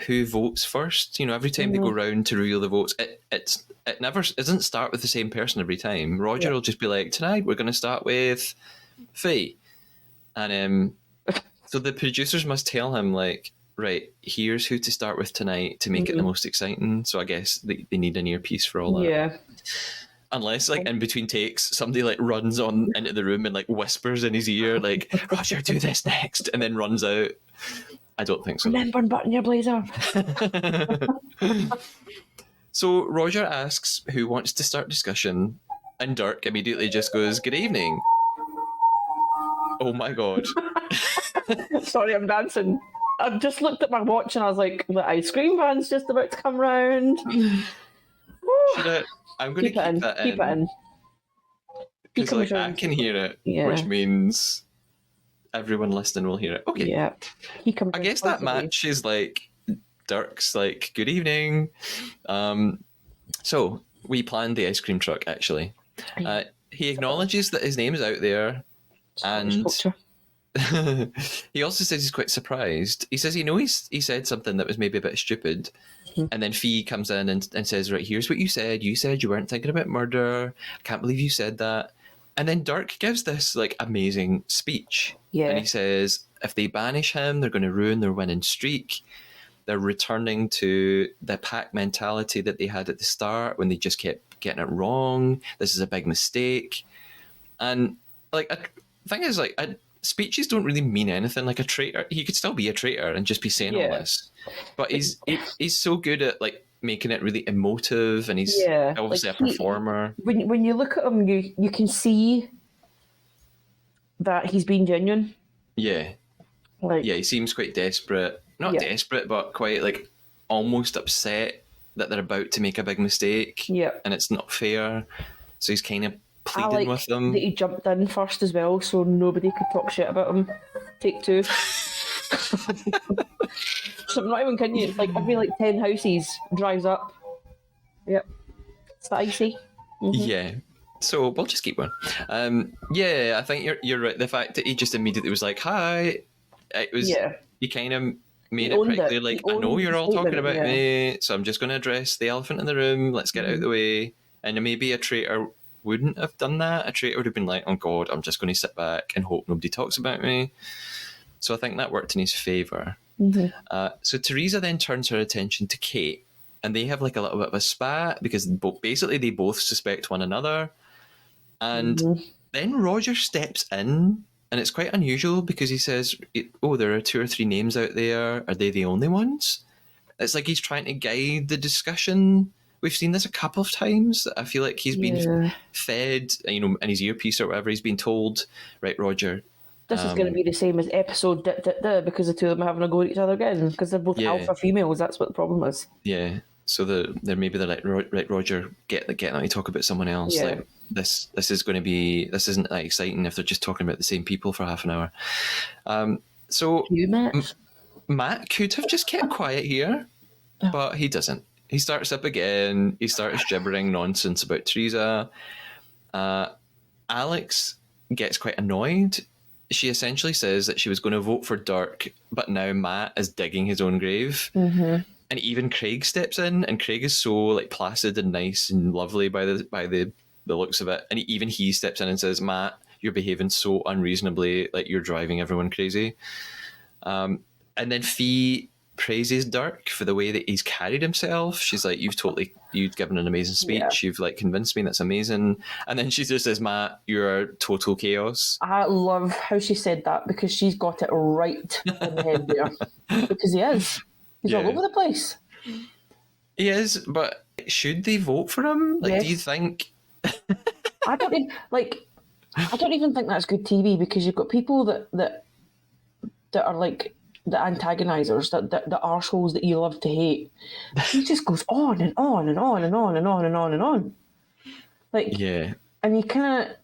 who votes first. You know, every time they go round to reveal the votes, it doesn't start with the same person every time. Roger will just be like, tonight we're going to start with Faye, and so the producers must tell him like, right, here's who to start with tonight to make it the most exciting. So I guess they need an earpiece for all that. Yeah. Unless, like, in between takes, somebody, like, runs on into the room and, like, whispers in his ear, like, Roger, do this next, and then runs out. I don't think so. Remember and button your blazer. So Roger asks who wants to start discussion, and Dirk immediately just goes, good evening. Oh, my God. Sorry, I'm dancing. I just looked at my watch and I was like, the ice cream van's just about to come round. I'm going to keep that in. Keep it in. Because like, I can hear it, which means everyone listening will hear it. Okay. Yeah. I guess that matches like Dirk's like, good evening. So we planned the ice cream truck, actually. He acknowledges that his name is out there, and he also says he's quite surprised. He says he said something that was maybe a bit stupid. And then Fee comes in and says, right, here's what you said. You said you weren't thinking about murder. I can't believe you said that. And then Dirk gives this like amazing speech. Yeah. And he says, if they banish him, they're going to ruin their winning streak. They're returning to the pack mentality that they had at the start when they just kept getting it wrong. This is a big mistake. And like, the thing is, like, speeches don't really mean anything. Like a traitor, he could still be a traitor and just be saying all this. But he's so good at like making it really emotive, and he's obviously like a performer. When you look at him, you can see that he's being genuine. Yeah, he seems quite desperate. Not desperate, but quite like almost upset that they're about to make a big mistake. Yeah, and it's not fair. So he's kind of pleading with them. That he jumped in first as well, so nobody could talk shit about him. Take two. So I'm not even kidding you. It's like every like 10 houses drives up. Yep, it's that icy. Yeah. So we'll just keep going. I think you're right. The fact that he just immediately was like, "Hi," it was. Yeah. He kind of made it pretty clear. Like, I know you're all talking about me, so I'm just going to address the elephant in the room. Let's get it out of the way. And maybe a traitor wouldn't have done that. A traitor would have been like, oh God, I'm just going to sit back and hope nobody talks about me. So I think that worked in his favour. So Teresa then turns her attention to Kate, and they have like a little bit of a spat because basically they both suspect one another. And then Roger steps in, and it's quite unusual because he says, oh, there are 2 or 3 names out there. Are they the only ones? It's like he's trying to guide the discussion. We've seen this a couple of times. I feel like he's been fed, in his earpiece or whatever. He's been told, right, Roger. This is going to be the same as episode because the two of them are having a go at each other again because they're both alpha females. That's what the problem is. Yeah. So they're like, right, Roger, get them to talk about someone else. Yeah. Like this isn't that exciting if they're just talking about the same people for half an hour. So Matt could have just kept quiet here, but he doesn't. He starts up again. He starts gibbering nonsense about Teresa. Alex gets quite annoyed. She essentially says that she was going to vote for Dirk, but now Matt is digging his own grave. And even Craig steps in, and Craig is so like placid and nice and lovely by the looks of it. And even he steps in and says, Matt, you're behaving so unreasonably, like you're driving everyone crazy. And then Fee praises Dirk for the way that he's carried himself. She's like, you've given an amazing speech. You've like convinced me. That's amazing. And then she just says, Matt, you're total chaos. I love how she said that because she's got it right in the head there. Because he is. He's all over the place. He is, but should they vote for him? Like, do you think? I don't even think that's good TV because you've got people that are like the antagonizers, the arseholes that you love to hate. He just goes on and on and on and on and on and on and on. Like, and he kind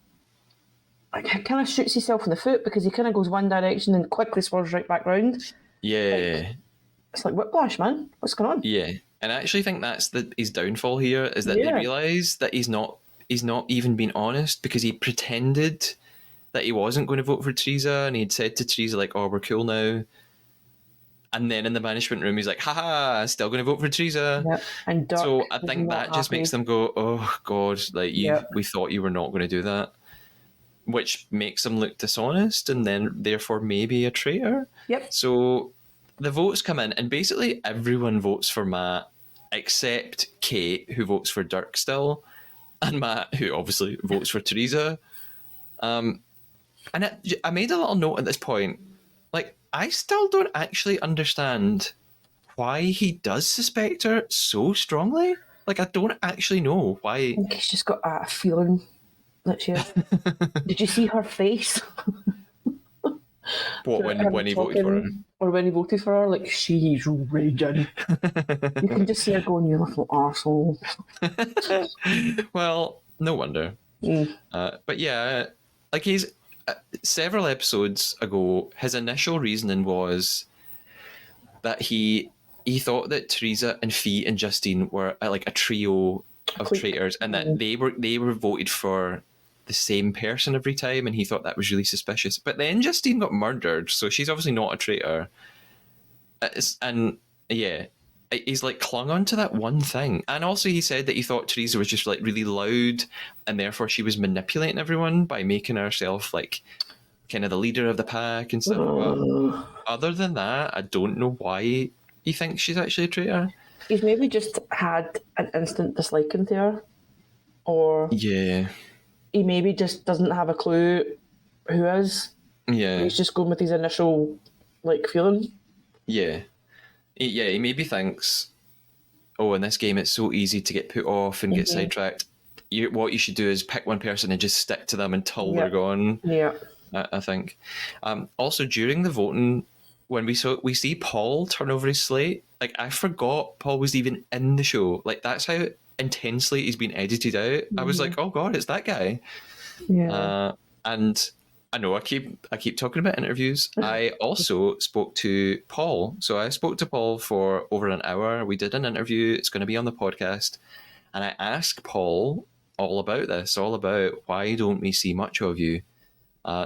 of shoots himself in the foot because he kind of goes one direction and quickly swerves right back round. Yeah. It's like whiplash, man. What's going on? Yeah, and I actually think that's his downfall here is that they realise that he's not even being honest because he pretended that he wasn't going to vote for Teresa, and he'd said to Teresa like, "Oh, we're cool now." And then in the banishment room, he's like, haha, still going to vote for Teresa. Yep. And Dirk so I think that just makes them go, oh, God, like we thought you were not going to do that. Which makes them look dishonest and then therefore maybe a traitor. Yep. So the votes come in and basically everyone votes for Matt except Kate, who votes for Dirk still, and Matt, who obviously votes for Teresa. And I made a little note at this point. Like, I still don't actually understand why he does suspect her so strongly. Like, I don't actually know why. I think he's just got a feeling that she is. Did you see her face? What, when he voted for her? Or when he voted for her, like, she's raging. You can just see her going, you little arsehole. Well, no wonder. But yeah, like he's... several episodes ago, his initial reasoning was that he thought that Teresa and Fee and Justine were like a trio of traitors, and that they were voted for the same person every time, and he thought that was really suspicious. But then Justine got murdered, so she's obviously not a traitor. And yeah, he's like clung on to that one thing. And also he said that he thought Teresa was just like really loud and therefore she was manipulating everyone by making herself like kind of the leader of the pack and stuff. But other than that, I don't know why he thinks she's actually a traitor. He's maybe just had an instant disliking to her. Or he maybe just doesn't have a clue who is. Yeah. He's just going with his initial like feeling. Yeah, he maybe thinks, oh, in this game it's so easy to get put off and get sidetracked. What you should do is pick one person and just stick to them until they're gone. Yeah, I think. Also, during the voting, when we see Paul turn over his slate, like I forgot Paul was even in the show. Like that's how intensely he's been edited out. I was like, oh God, it's that guy. Yeah, and. I know I keep talking about interviews. I also spoke to Paul. So I spoke to Paul for over an hour. We did an interview. It's going to be on the podcast. And I asked Paul all about this, all about why don't we see much of you?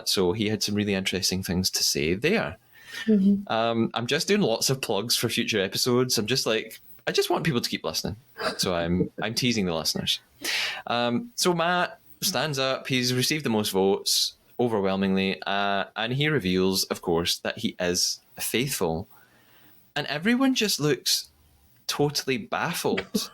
So he had some really interesting things to say there. I'm just doing lots of plugs for future episodes. I'm just like, I just want people to keep listening. So I'm teasing the listeners. So Matt stands up. He's received the most votes overwhelmingly, and he reveals, of course, that he is faithful. And everyone just looks totally baffled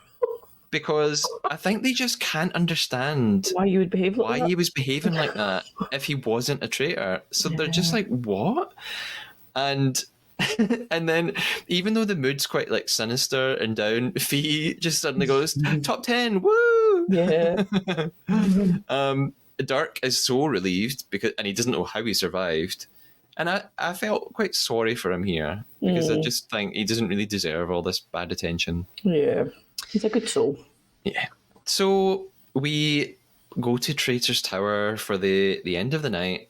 because I think they just can't understand Why you would behave like why that? he was behaving like that if he wasn't a traitor. So they're just Yeah. like, what? And and then even though the mood's quite like sinister and down, Fee just suddenly goes, top 10, woo! Yeah. Dirk is so relieved because and he doesn't know how he survived. And I felt quite sorry for him here because I just think he doesn't really deserve all this bad attention. Yeah. He's a good soul. Yeah. So we go to Traitor's Tower for the end of the night,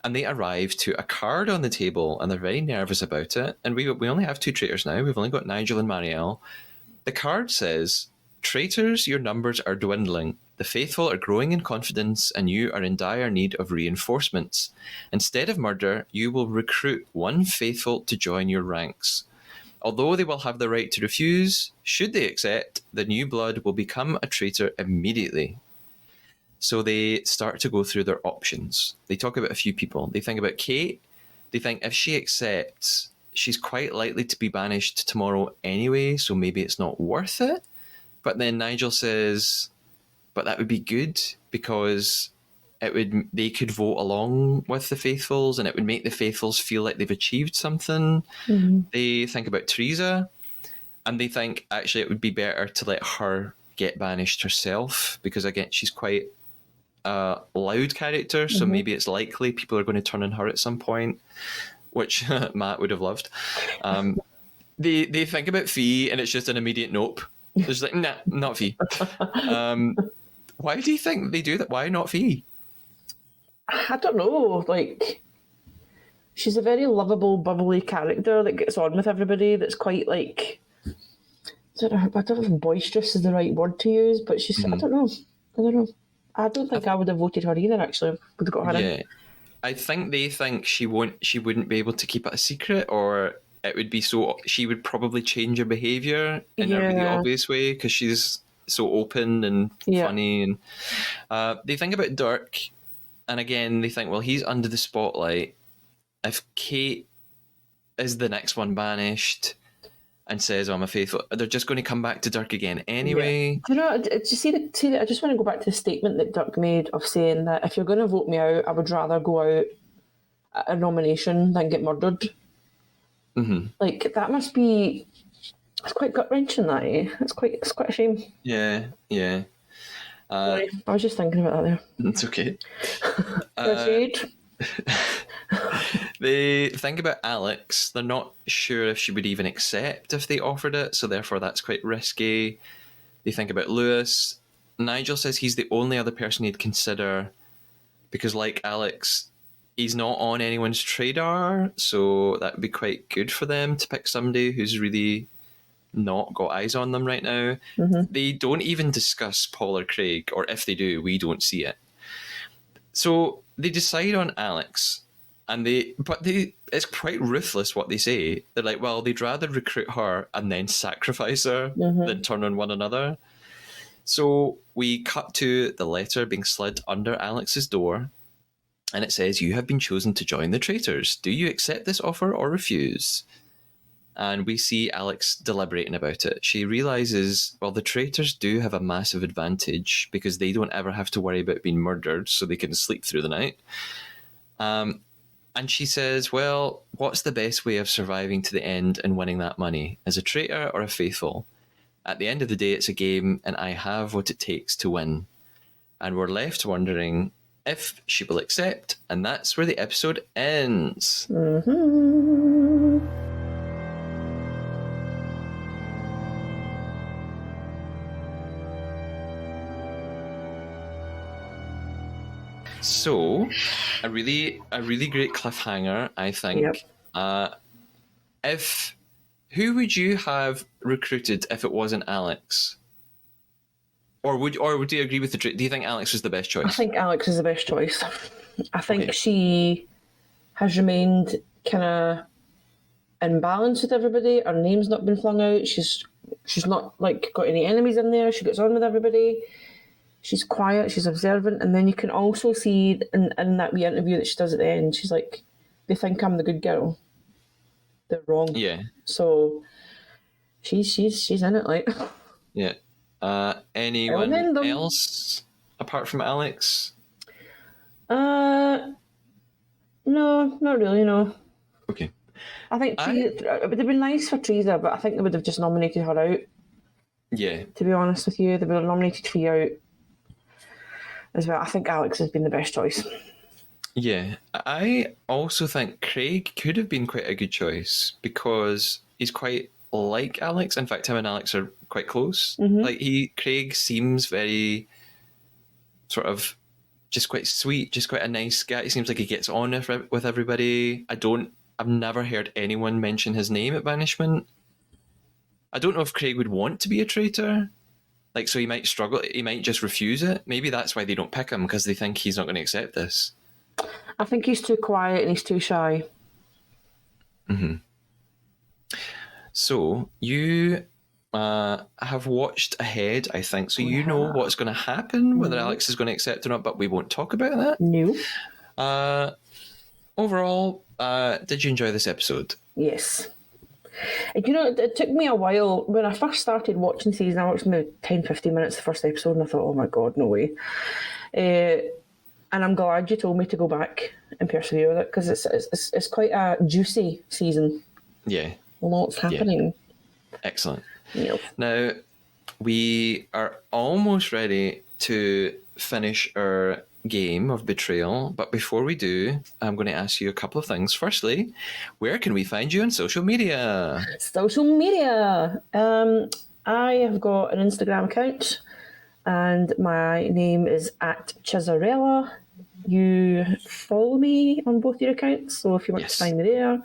and they arrive to a card on the table, and they're very nervous about it. And we only have two traitors now. We've only got Nigel and Marielle. The card says, "Traitors, your numbers are dwindling. The faithful are growing in confidence, and you are in dire need of reinforcements. Instead of murder, you will recruit one faithful to join your ranks. Although they will have the right to refuse, should they accept, the new blood will become a traitor immediately." So they start to go through their options. They talk about a few people. They think about Kate. They think if she accepts, she's quite likely to be banished tomorrow anyway, so maybe it's not worth it. But then Nigel says, but that would be good because they could vote along with the faithfuls and it would make the faithfuls feel like they've achieved something. They think about Teresa and they think actually it would be better to let her get banished herself because again she's quite a loud character, so maybe it's likely people are going to turn on her at some point, which Matt would have loved. They think about Fee and it's just an immediate nope. There's like, nah, not Fee. Why do you think they do that? Why not Fee? I don't know. Like, she's a very lovable, bubbly character that gets on with everybody. That's quite like, I don't know if boisterous is the right word to use, but she's. I don't know. I don't think I would have voted her either. Actually, would have got her in. Yeah, I think they think she wouldn't be able to keep it a secret, or it would be so she would probably change her behavior in a really obvious way because she's so open and funny. And they think about Dirk, and again they think, well, he's under the spotlight. If Kate is the next one banished and says, "Oh, I'm a faithful," they're just going to come back to Dirk again anyway. Do you know? Did you see the? I just want to go back to the statement that Dirk made of saying that if you're going to vote me out, I would rather go out at a nomination than get murdered. Mm-hmm. Like that must be. It's quite gut wrenching. That it's quite a shame. Yeah. Sorry, I was just thinking about that there. It's okay. They think about Alex. They're not sure if she would even accept if they offered it, so therefore that's quite risky. They think about Lewis. Nigel says he's the only other person he'd consider because, like Alex, he's not on anyone's radar, so that would be quite good for them to pick somebody who's really not got eyes on them right now. They don't even discuss Paul or Craig, or if they do, we don't see it. So they decide on Alex. And it's quite ruthless what they say. They're like, well, they'd rather recruit her and then sacrifice her than turn on one another. So we cut to the letter being slid under Alex's door, and it says, "You have been chosen to join the Traitors. Do you accept this offer or refuse?" And we see Alex deliberating about it. She realizes, well, the Traitors do have a massive advantage because they don't ever have to worry about being murdered, so they can sleep through the night. And she says, well, what's the best way of surviving to the end and winning that money? As a traitor or a faithful? At the end of the day, it's a game, and I have what it takes to win. And we're left wondering if she will accept, and that's where the episode ends. So, a really great cliffhanger, I think. Yep. Who would you have recruited if it wasn't Alex? Or would you agree with do you think Alex was the best choice? I think Alex is the best choice. I think she has remained kind of in balance with everybody. Her name's not been flung out. She's not like got any enemies in there. She gets on with everybody. she's quiet, she's observant, and then you can also see in that wee interview that she does at the end, she's like, they think I'm the good girl. They're wrong. Yeah. So she's in it, like. Yeah. Anyone else apart from Alex? No, not really, no. Okay. I think it would have been nice for Teresa, but I think they would have just nominated her out. Yeah. To be honest with you, they would have nominated Fee out as well. I think Alex has been the best choice. Yeah. I also think Craig could have been quite a good choice because he's quite like Alex. In fact, him and Alex are quite close. Like Craig seems very sort of just quite sweet, just quite a nice guy. He seems like he gets on with everybody. I've never heard anyone mention his name at Banishment. I don't know if Craig would want to be a traitor. Like, so he might struggle. He might just refuse it. Maybe that's why they don't pick him, because they think he's not going to accept this. I think he's too quiet and he's too shy. Mm-hmm. So you have watched ahead, I think. So you know what's going to happen, whether Alex is going to accept or not, but we won't talk about that. No. Overall, did you enjoy this episode? Yes. And, you know, it took me a while. When I first started watching the season, I watched maybe 10-15 minutes the first episode, and I thought, oh my God, no way. And I'm glad you told me to go back and persevere with it, because it's quite a juicy season. Yeah. Lots happening. Yeah. Excellent. Yep. Now, we are almost ready to finish our game of Betrayal, but before we do, I'm going to ask you a couple of things. Firstly, where can we find you on social media? Social media. I have got an Instagram account, and my name is @Chisarella. You follow me on both your accounts, so if you want to find me there,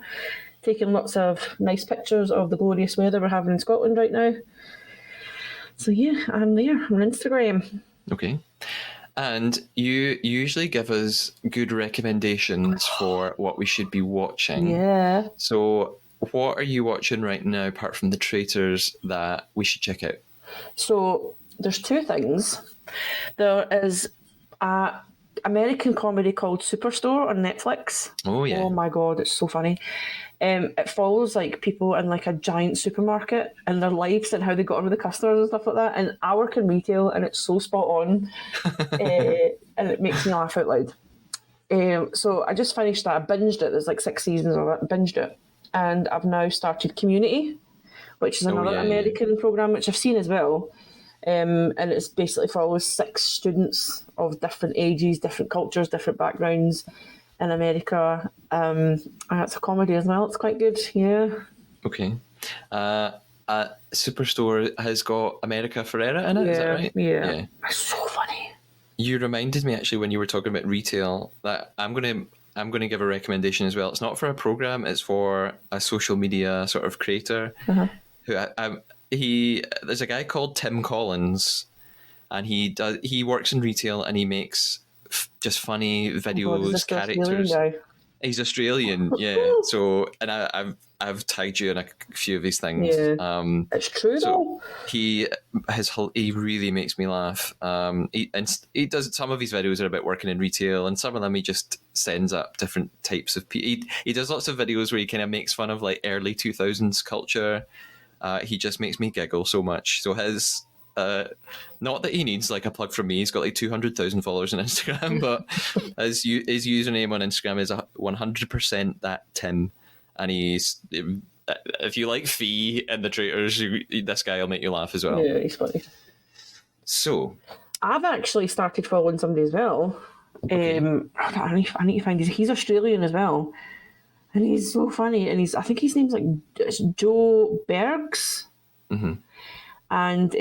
taking lots of nice pictures of the glorious weather we're having in Scotland right now. So yeah, I'm there. I'm on Instagram. Okay. And you usually give us good recommendations for what we should be watching. Yeah. So what are you watching right now, apart from the Traitors, that we should check out? So there's two things. There is a American comedy called Superstore on Netflix. Oh yeah. Oh my God, it's so funny. It follows like people in like a giant supermarket and their lives and how they got on with the customers and stuff like that. And I work in retail, and it's so spot on, and it makes me laugh out loud. So I just finished that. I binged it. There's like 6 seasons of it. Binged it, and I've now started Community, which is another American program which I've seen as well. And it's basically follows 6 students of different ages, different cultures, different backgrounds in America. It's a comedy as well. It's quite good. Yeah. Okay. Superstore has got America Ferrera in it. Yeah, is that right? Yeah. It's so funny. You reminded me actually when you were talking about retail that I'm gonna give a recommendation as well. It's not for a program; it's for a social media sort of creator. Who there's a guy called Tim Collins, and he works in retail and he makes just funny videos, characters. He's Australian, yeah. So, and I've tagged you in a few of his things. Yeah, it's true though. He really makes me laugh. He does some of his videos are about working in retail, and some of them he just sends up different types of people. He does lots of videos where he kind of makes fun of like early 2000s culture. He just makes me giggle so much. So his not that he needs like a plug from me. He's got like 200,000 followers on Instagram, but his username on Instagram is 100% that Tim, and he's if you like Fee and the Traitors, this guy will make you laugh as well. Yeah, he's funny. So I've actually started following somebody as well. Okay. I need to find he's Australian as well, and he's so funny. And I think his name's like Joe Bergs. Mm-hmm. And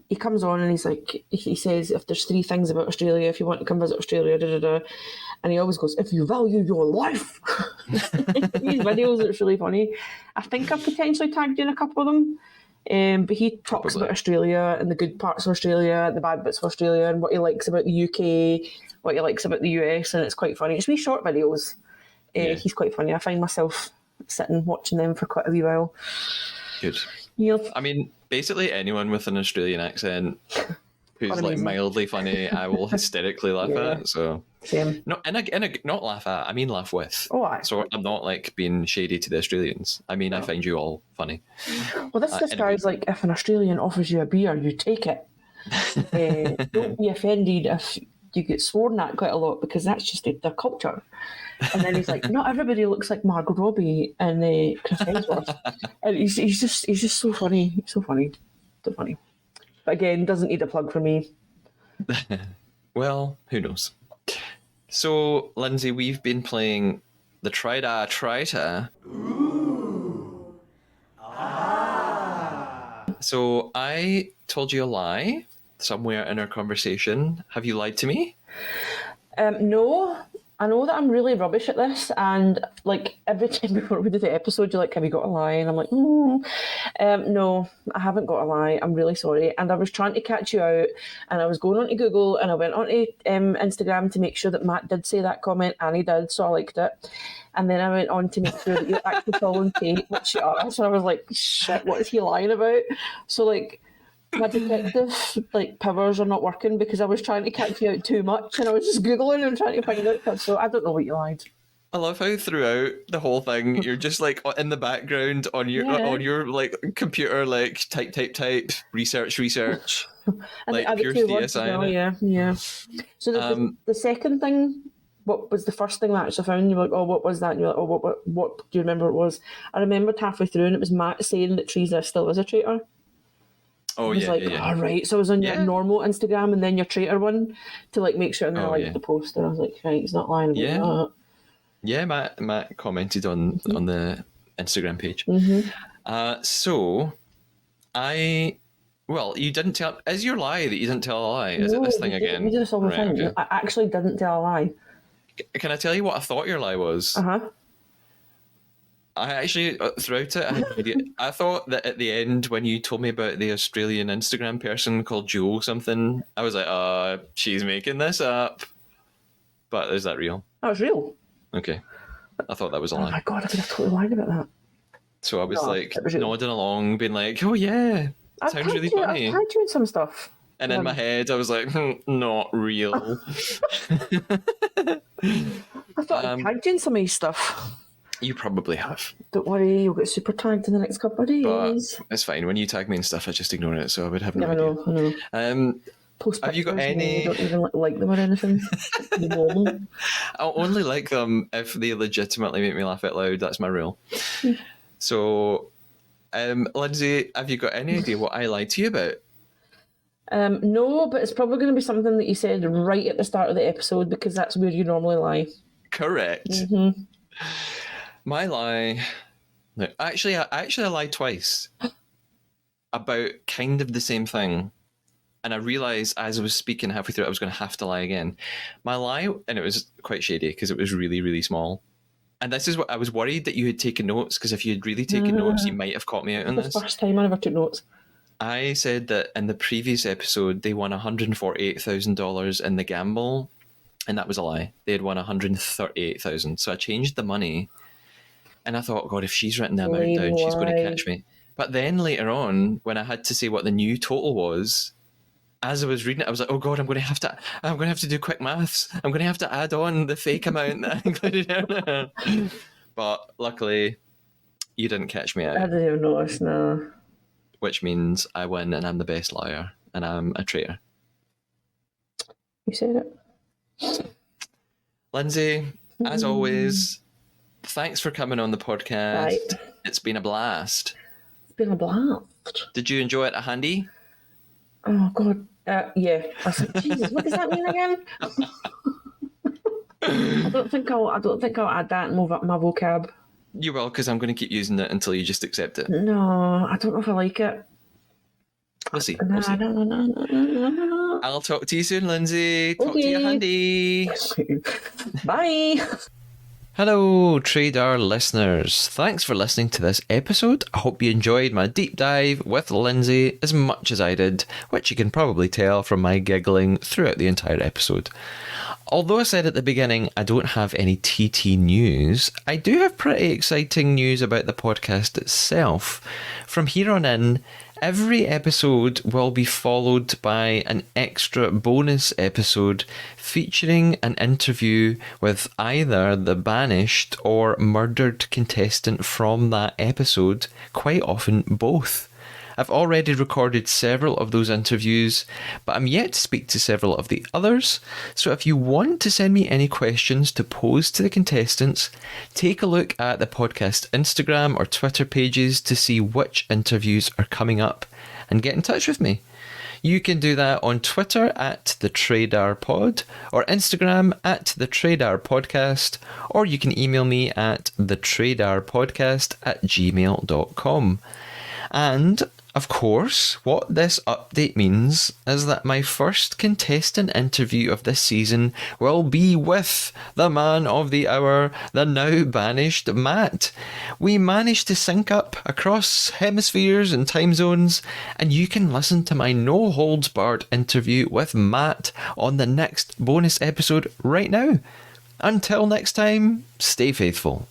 he comes on and he's like, he says, if there's 3 things about Australia, if you want to come visit Australia, and he always goes, if you value your life. These videos, it's really funny. I think I've potentially tagged you in a couple of them, but he talks about Australia and the good parts of Australia, the bad bits of Australia, and what he likes about the UK, what he likes about the US, and it's quite funny. It's wee short videos. He's quite funny. I find myself sitting watching them for quite a wee while. Good. Yep. I mean, basically anyone with an Australian accent who's like amazing. mildly funny, I will hysterically laugh Yeah. at. So Same. not not laugh at. I mean laugh with. Oh, aye. So I'm not like being shady to the Australians. I mean I No. find you all funny. Well, this Anyway. guy's like, if an Australian offers you a beer, you take it. Don't be offended if you get sworn at quite a lot because that's just their culture. And then he's like, not everybody looks like Margot Robbie and Chris Hemsworth. And he's just so funny. He's so funny. So funny. But again, doesn't need a plug for me. Well, who knows? So, Lindsay, we've been playing the Traitor. So, I told you a lie somewhere in our conversation. Have you lied to me? No, I know that I'm really rubbish at this, and like every time before we do the episode, you're like, "Have you got a lie?" And I'm like, "No, I haven't got a lie. I'm really sorry." And I was trying to catch you out, and I was going onto Google, and I went onto Instagram to make sure that Matt did say that comment, and he did, so I liked it. And then I went on to make sure that you're actually following Kate, which you are. So I was like, "Shit, what is he lying about?" So like, my detective powers are not working because I was trying to catch you out too much, and I was just googling and trying to find out. So I don't know what you lied. I love how throughout the whole thing you're just like in the background on your like computer, like type, research, like pure CSI. Yeah. So the second thing, what was the first thing that I actually found? You were like, oh, what was that? And you're like, oh, what do you remember it was? I remembered halfway through, and it was Matt saying that Teresa still is a traitor. Oh, I was all right. So I was on your normal Instagram and then your traitor one to like make sure, and then I liked the post, and I was like, right, he's not lying about that. Yeah, Matt commented on the Instagram page. So you didn't tell. Is your lie that you didn't tell a lie? Is it this thing again? We do this all the time. Okay. I actually didn't tell a lie. Can I tell you what I thought your lie was? I actually, throughout it, I had no idea. I thought that at the end, when you told me about the Australian Instagram person called Joe something, I was like, she's making this up. But is that real? That was real. Okay. I thought that was a lie. Oh my God, I could have totally lied about that. So I was nodding along, being like, oh yeah, sounds really funny. I've tagged you in some stuff. And in my head, I was like, not real. I thought I tagged you in some of these stuff. You probably have. Don't worry, you'll get super tagged in the next couple of days. But it's fine. When you tag me and stuff, I just ignore it, so I would have no idea. I know. Post have you got any? You don't even like them or anything. You know them. I'll only like them if they legitimately make me laugh out loud. That's my rule. So, Lindsay, have you got any idea what I lied to you about? No, but it's probably going to be something that you said right at the start of the episode because that's where you normally lie. Correct. My lie. No, actually, I lied twice about kind of the same thing, and I realised as I was speaking halfway through, I was going to have to lie again. My lie, and it was quite shady because it was really, really small. And this is what I was worried that you had taken notes, because if you had really taken notes, you might have caught me out on this. The first time I never took notes. I said that in the previous episode they won $148,000 in the gamble, and that was a lie. They had won $138,000. So I changed the money. And I thought, God, if she's written the amount down, she's going to catch me. But then later on, when I had to say what the new total was, as I was reading it, I was like, oh God, I'm going to have to do quick maths. I'm going to have to add on the fake amount that I included earlier. But luckily, you didn't catch me out. I didn't even notice, no. Which means I win and I'm the best liar and I'm a traitor. You said it. So, Lindsay, as always, thanks for coming on the podcast. Right. It's been a blast. It's been a blast. Did you enjoy it, Handy? Oh God, yeah. I said, Jesus, what does that mean again? I don't think I'll add that and move up my vocab. You will, because I'm going to keep using it until you just accept it. No, I don't know if I like it. We'll see. No. I'll talk to you soon, Lindsay. Talk to you, Handy. Bye. Hello, Trader listeners. Thanks for listening to this episode. I hope you enjoyed my deep dive with Lindsay as much as I did, which you can probably tell from my giggling throughout the entire episode. Although I said at the beginning I don't have any TT news, I do have pretty exciting news about the podcast itself. From here on in, Every episode will be followed by an extra bonus episode featuring an interview with either the banished or murdered contestant from that episode, quite often both. I've already recorded several of those interviews, but I'm yet to speak to several of the others, so if you want to send me any questions to pose to the contestants, take a look at the podcast Instagram or Twitter pages to see which interviews are coming up, and get in touch with me. You can do that on Twitter at the Traitors Pod, or Instagram at the Traitors Podcast, or you can email me at thetraitorspodcast@gmail.com. And of course, what this update means is that my first contestant interview of this season will be with the man of the hour, the now banished Matt. We managed to sync up across hemispheres and time zones, and you can listen to my no-holds-barred interview with Matt on the next bonus episode right now. Until next time, stay faithful.